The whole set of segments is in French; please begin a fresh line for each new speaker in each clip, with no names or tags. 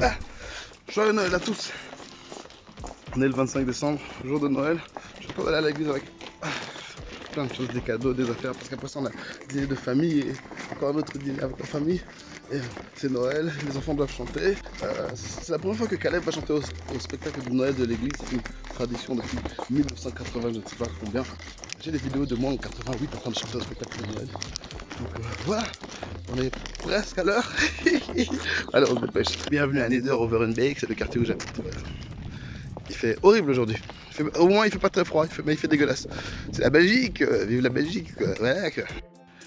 Ah, joyeux Noël à tous. On est le 25 décembre, jour de Noël. Je vais pas aller à l'église avec plein de choses, des cadeaux, des affaires, parce qu'après ça on a dîner de famille et encore un autre dîner avec la famille. Et c'est Noël, les enfants doivent chanter. C'est la première fois que Caleb va chanter au spectacle de Noël de l'église. C'est une tradition depuis 1980, je ne sais pas combien. J'ai des vidéos de moi en 88 en train de chanter au spectacle de Noël. Donc voilà, on est presque à l'heure. Allez, on se dépêche. Bienvenue à Niederoverenbeek, c'est le quartier où j'habite. Il fait horrible aujourd'hui. Au moins il fait pas très froid, mais il fait dégueulasse. C'est la Belgique, vive la Belgique. Voilà.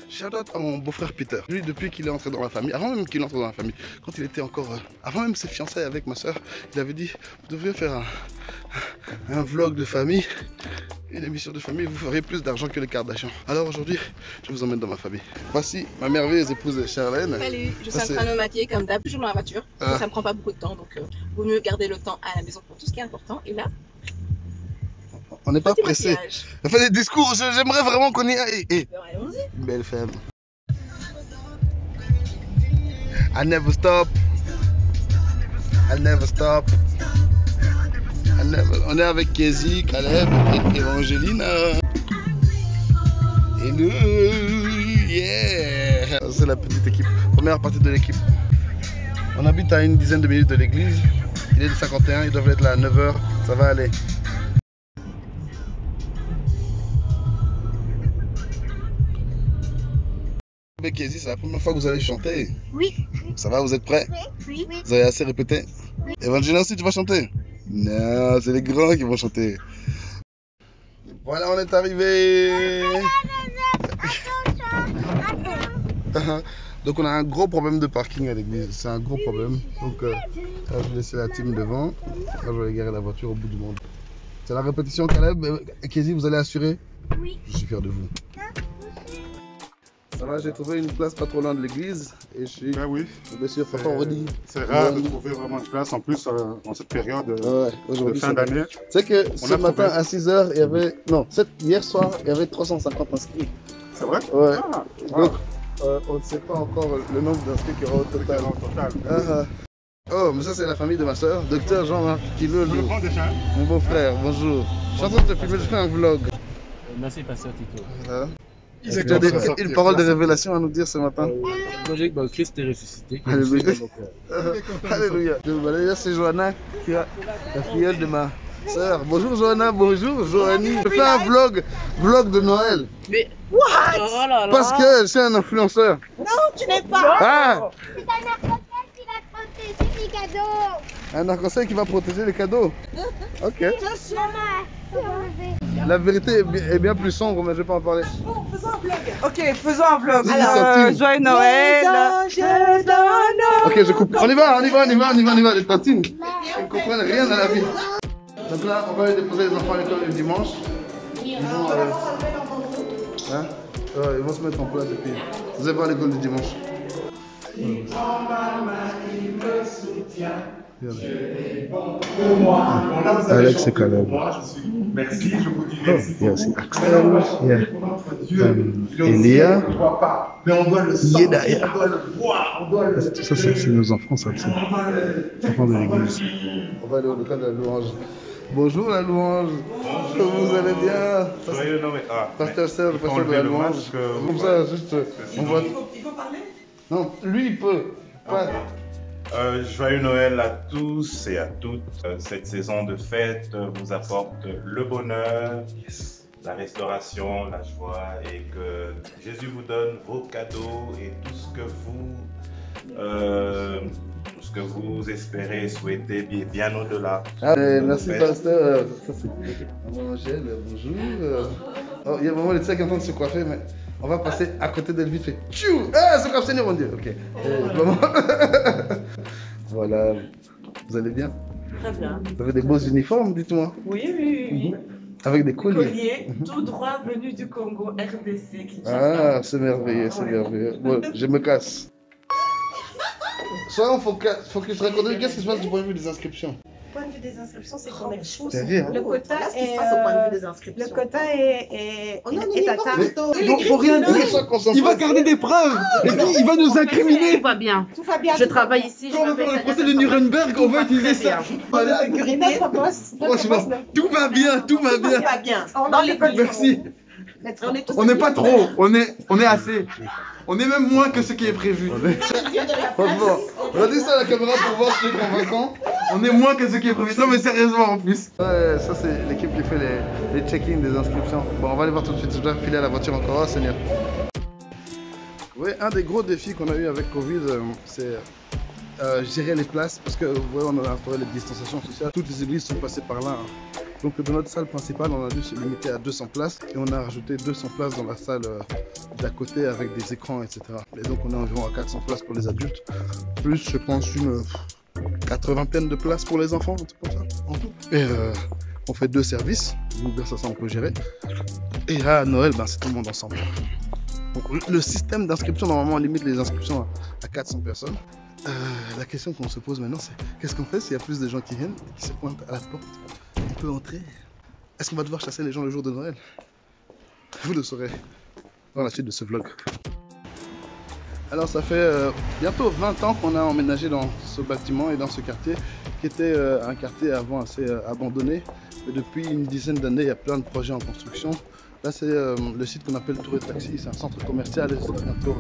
Shout-out à mon beau-frère Peter. Lui, depuis qu'il est entré dans la famille, avant même qu'il entre dans la famille, quand il était encore, avant même ses fiançailles avec ma soeur, il avait dit, vous devriez faire un vlog de famille, une émission de famille, vous feriez plus d'argent que les Kardashians. Alors aujourd'hui, je vous emmène dans ma famille. Voici ma merveilleuse épouse Charlène.
Salut, je suis en train de me maquiller comme d'hab, toujours dans la voiture. Ça me prend pas beaucoup de temps, donc vaut mieux garder le temps à la maison pour tout ce qui est important. Et là,
on n'est pas pressé. On fait des discours, j'aimerais vraiment qu'on y aille.
Allons-y.
Belle femme. I never stop. I never stop. On est avec Kézi, Caleb et Evangeline. Et nous, yeah. C'est la petite équipe, première partie de l'équipe. On habite à une dizaine de minutes de l'église. Il est de 51, ils doivent être là à 9 h. Ça va aller. Kézi, c'est la première fois que vous allez chanter.
Oui.
Ça va, vous êtes prêts?
Oui.
Vous avez assez répété?
Oui.
Evangeline aussi, tu vas chanter? Non, c'est les grands qui vont chanter. Voilà, on est arrivé. Donc on a un gros problème de parking à l'église, c'est un gros problème. Donc là, je vais laisser la team devant. Là, je vais aller garer la voiture au bout du monde. C'est la répétition, Caleb. Et Kézi, vous allez assurer?
Oui.
Je suis fier de vous. Ça va, j'ai trouvé une place pas trop loin de l'église et je suis
oui.
bien sûr redit.
C'est rare de trouver vraiment une place en plus en cette période de fin d'année.
Tu sais que ce matin à 6 h, il y avait. Non, hier soir, il y avait 350 inscrits.
C'est vrai?
Ouais. Donc, on ne sait pas encore le nombre d'inscrits qu'il y aura au total. Oh, mais ça, c'est la famille de ma soeur, docteur Jean-Marc Kilo. Mon beau-frère, bonjour. Je suis en train de te filmer, je fais un vlog.
Merci, pasteur Tito.
Voilà. Est-ce que tu as une parole de révélation à nous dire ce matin?
Christ est ressuscité.
Alléluia. Alléluia. Là, c'est Johanna qui a la filleule de ma soeur. Bonjour Johanna, bonjour Johanny. Je fais un vlog de Noël.
Mais what? Oh là là.
Parce que je suis un influenceur.
Non, tu n'es pas.
Ah!
C'est un arc-en-ciel qui va protéger les cadeaux.
Un arc-en-ciel qui va protéger les cadeaux. Ok.
Maman,
La vérité est bien plus sombre, mais je vais pas en parler.
Bon, faisons un vlog. Ok, faisons un vlog.
Alors,
joyeux Noël.
Ok, je coupe. On y va, les tantines. Ils ne comprennent rien à la vie. Donc là, on va aller déposer les enfants à l'école le dimanche. Ils vont se mettre en place et puis vous allez voir l'école du dimanche. Alex et Caleb.
Merci, je vous dis merci.
Il y a aussi Axel, il y a Elia,
mais on doit le
Yedaya.
on doit le voir, on doit le...
Ça, c'est nos enfants, ça, c'est les enfants de l'église. On va aller au local de la louange. Bonjour la louange, vous allez bien?
Joyeux Noël.
Pasteur Serge, pasteur de la louange. Comme ça, juste, on voit...
Il faut parler?
Non, lui il peut. Pas...
Joyeux Noël à tous et à toutes. Cette saison de fête vous apporte le bonheur, la restauration, la joie et que Jésus vous donne vos cadeaux et tout ce que vous espérez, souhaitez bien au-delà.
Merci pasteur. Maman Angèle, bonjour. Oh, il y a vraiment les qui est en train de se coiffer, mais on va passer à côté d'elle vite fait. Tchou! Se coiffe Seigneur mon Dieu. Ok. Voilà. Vous allez bien?
Très bien.
Vous avez des beaux uniformes, dites-moi.
Oui.
Avec des colliers.
Collier, tout droit venu du Congo, RDC.
Ah, c'est merveilleux, c'est merveilleux. Bon, je me casse. Soyons focus. Racontez-nous qu'est-ce qui se passe du point de vue des inscriptions.
Point de vue des inscriptions, c'est qu'on est fous.
C'est vrai, hein.
Le quota est. Le quota est atteint.
Faut rien dire, ça qu'on s'en
Il va garder des preuves et puis il va nous incriminer.
Tout va bien.
Tout va bien.
Je travaille ici.
Quand on va faire le procès de Nuremberg, on va utiliser ça.
Notre poste.
Franchement, tout va bien, tout va bien.
Tout va bien.
Dans l'école.
Merci. On n'est pas trop, on est assez. On est même moins que ce qui est prévu.
Franchement, regardez ça à la caméra pour voir si c'est convaincant.
On est moins que ce qui est prévu. Non mais sérieusement en plus.
Ouais, ça c'est l'équipe qui fait les check-in des inscriptions. Bon, on va aller voir tout de suite. Je dois filer à la voiture encore. Oh Seigneur. Oui, un des gros défis qu'on a eu avec Covid, c'est gérer les places. Parce que vous voyez, on a instauré les distanciations sociales. Toutes les églises sont passées par là. Donc dans notre salle principale, on a dû se limiter à 200 places. Et on a rajouté 200 places dans la salle d'à côté avec des écrans, etc. Et donc on est environ à 400 places pour les adultes. Plus, je pense, une 80 de places pour les enfants, un truc comme ça, en tout. Et on fait 2 services, ça on peut gérer. Et à Noël, ben, c'est tout le monde ensemble. Donc, le système d'inscription, normalement, limite les inscriptions à 400 personnes. La question qu'on se pose maintenant, c'est qu'est-ce qu'on fait s'il y a plus de gens qui viennent, qui se pointent à la porte? On peut entrer. Est-ce qu'on va devoir chasser les gens le jour de Noël? Vous le saurez dans la suite de ce vlog. Alors ça fait bientôt 20 ans qu'on a emménagé dans ce bâtiment et dans ce quartier qui était un quartier avant assez abandonné. Mais depuis une dizaine d'années, il y a plein de projets en construction. Là c'est le site qu'on appelle Tour et Taxi, c'est un centre commercial, c'est bientôt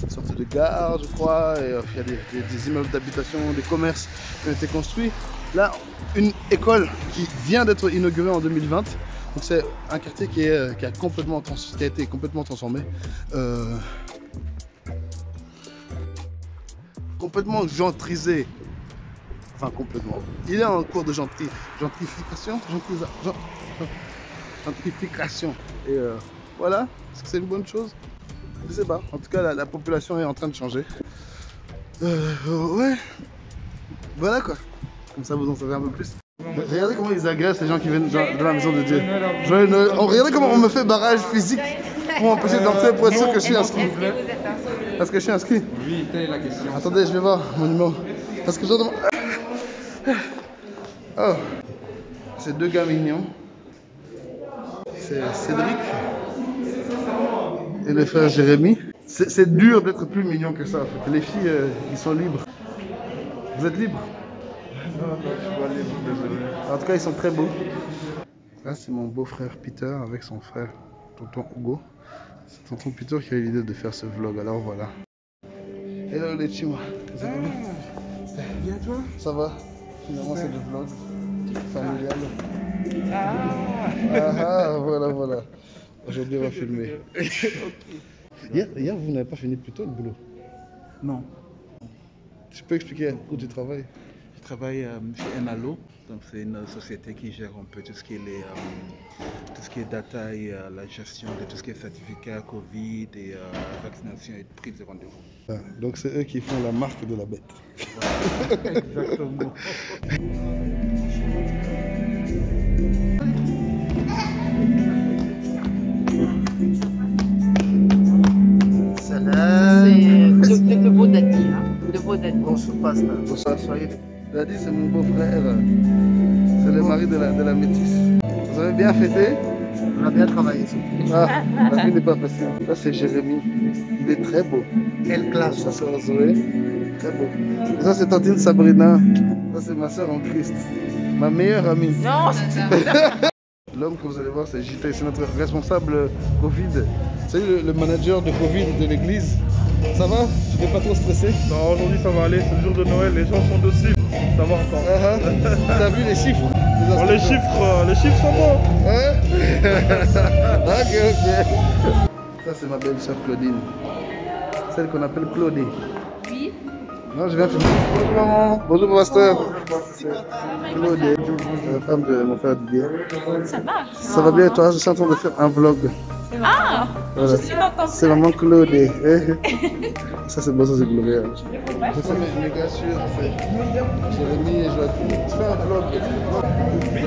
une sorte de gare je crois, et il y a des immeubles d'habitation, des commerces qui ont été construits. Là, une école qui vient d'être inaugurée en 2020, donc c'est un quartier qui a été complètement transformé. Complètement gentrisé. Enfin, complètement. Il est en cours de gentrification. Et voilà. Est-ce que c'est une bonne chose? Je sais pas. En tout cas, la population est en train de changer. Ouais. Voilà quoi. Comme ça, vous en savez un peu plus. Regardez comment ils agressent les gens qui viennent de la maison de Dieu. Regardez comment on me fait barrage physique pour m'empêcher d'entrer pour être sûr que je suis inscrit. Est-ce que je suis inscrit?
Oui, telle est la question.
Attendez, je vais voir mon numéro. Parce que je demande. Oh, c'est 2 gars mignons. C'est Cédric et le frère Jérémy. C'est dur d'être plus mignon que ça. En fait. Les filles, ils sont libres. Vous êtes libres?
Non, je suis pas libre, désolé.
En tout cas, ils sont très beaux. Là, c'est mon beau-frère Peter avec son frère, tonton Hugo. C'est tonton Peter qui a eu l'idée de faire ce vlog, alors voilà. Hello les Chinois. Ça va
Bien toi?
Ça va. Finalement, c'est le vlog familial. Voilà. Aujourd'hui, on va filmer. Hier, vous n'avez pas fini plus tôt le boulot?
Non.
Tu peux expliquer où tu travailles?
Je travaille chez Enalo, donc c'est une société qui gère un peu tout ce qui est data et la gestion de tout ce qui est certificat Covid et vaccination et prise de rendez-vous.
Ah, donc c'est eux qui font la marque de la bête.
Exactement.
C'est de beau dati, hein. De beau dati.
Bonsoir, pasteur. Bonsoir, soyez. Dadi, c'est mon beau-frère. C'est le mari de la métisse. Vous avez bien fêté?
On a bien travaillé.
Ah, la vie n'est pas facile. Ça, c'est Jérémy. Il est très beau.
Quelle classe.
Sa soeur Zoé. Très beau. Ça, c'est tantine Sabrina. Ça, c'est ma soeur en Christ. Ma meilleure amie.
Non,
L'homme que vous allez voir, c'est JT. C'est notre responsable Covid. C'est le manager de Covid de l'église. Ça va? Tu n'es pas trop stressé?
Non, aujourd'hui ça va aller, c'est le jour de Noël, les gens sont dociles, ça va encore.
T'as vu les chiffres?
Bon, les chiffres sont bons.
Ouais. Ok. Ça c'est ma belle-sœur Claudine. Celle qu'on appelle Claudie.
Oui.
Non, je viens filmer. Bonjour maman. Bonjour pasteur. C'est Claudie, la femme de mon frère Didier.
Ça va.
Ça va bien et toi? Je suis en train de faire un vlog.
Ah,
voilà.
je suis dans
C'est maman Claudie. Ça c'est beau, ça c'est glorieux. Je fais mes gars sur Jérémy et Joachim. Tu fais un vlog. C'est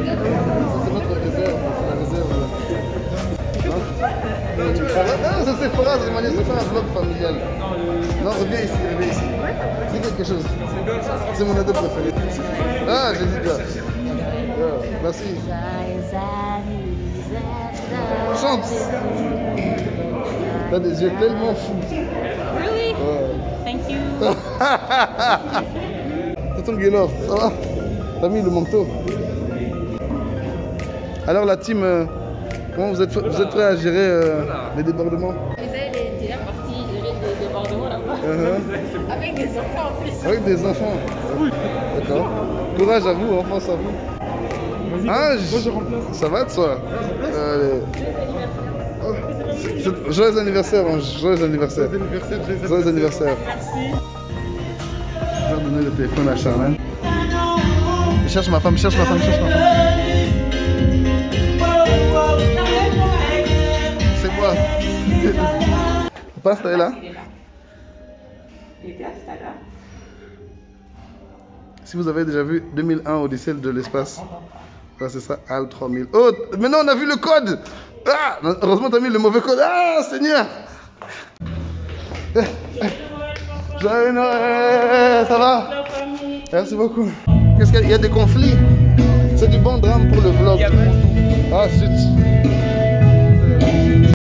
notre réserve, c'est la réserve. Non, ça c'est Farah, c'est manière de faire un vlog familial. Non, reviens ici. Dis quelque chose. C'est mon ado préféré. Ah, j'ai dit ça. Merci. Chante. T'as des yeux tellement fous.
Really?
Ouais.
Thank you.
C'est ton Guénor, ça va? T'as mis le manteau. Alors la team, comment vous êtes prêts à gérer les débordements?
Vous est déjà parti gérer des débordements là-bas. Avec des enfants en plus.
Avec des enfants. D'accord. Courage à vous, enfance à vous. Ah, moi je remplace. Ça va toi? Joyeux anniversaire, joyeux anniversaire. Joyeux anniversaire.
Merci.
Je vais donner le téléphone à Charlène. Je cherche ma femme, je cherche ma femme, je cherche ma femme. C'est quoi? Papa, t'es là? Si vous avez déjà vu 2001 Odyssée de l'espace, ça c'est ça, HAL 3000. Oh, mais non, on a vu le code! Ah, heureusement t'as mis le mauvais code. Ah, Seigneur! Joyeux Noël, ça va? Merci beaucoup. Qu'est-ce qu'il y a des conflits? C'est du bon drame pour le vlog. Ah, zut.